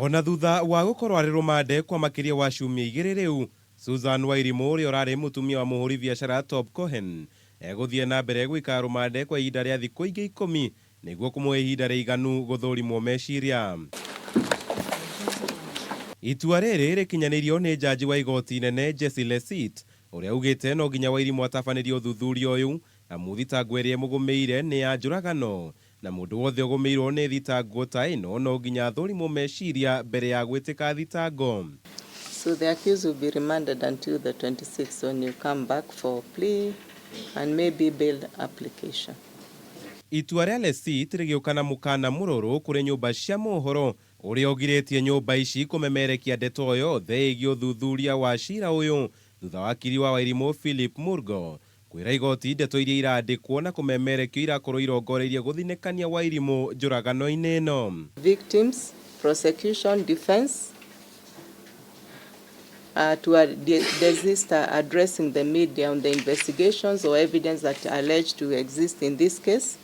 Ona thutha wa gukorwo ari rumande kwa makiria wa ciumia igiri riu, Susan Wairimu uria urari mutumia wa muhuri biacara Tob Cohen eguthie na mbere guikara rumande kwa ihinda ria thiku ingi 10 niguo kumuhe ihinda riganu guthurimwo meciria. Itua riri rikinyaniriio ni jaji wa igoti nene Jessie Lessit uria ugite no nginya Wairimu atabanirio uthuthuria uyu amu thitango iria mugumeire ni ya njuragano na mundu wothe ugumeirwo ni thitango ta ino no nginya athurimwo meciria mbere ya gwitika thitango. So the accused will be remanded until the 26th when you come back for plea and maybe bail application. Itua ria Lessit rigiukana mukana mururu kuri nyumba cia mohoro uria ogiritie nyumba ici kumemerekia ndeto yothe igi uthuthuria wa cira uyu thutha wa wakiri wa Wairimu Philip Murgo kwira igoti ndeto iria irandikwo na kumemerekio irakorwo irongoreirie guthinekania Wairimu njuragano-ini ino. Victims, prosecution, defense to desist addressing the media on the investigations or evidence that are alleged to exist in this case,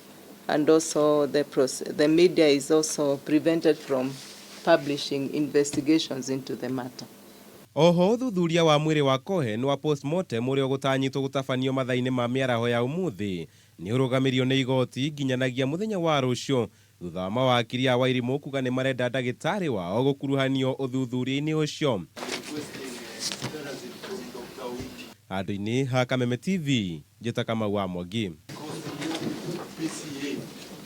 and also the media is also prevented from publishing investigations into the matter. Oho thuthuria wa mwiri wa Cohen wa postmortem uria gutanyitwo gutabanio mathaini ma miaraho ya umuthi ni urugamirio ni igoti nginyanagia muthenya wa rucio thutha wa mawakiri a Wairimu kuga ni marenda ndagitari wao gukuruhanio uthuthuria-ini ucio. Andu-ini ha Kameme TV, njita Kamau wa Mwangi.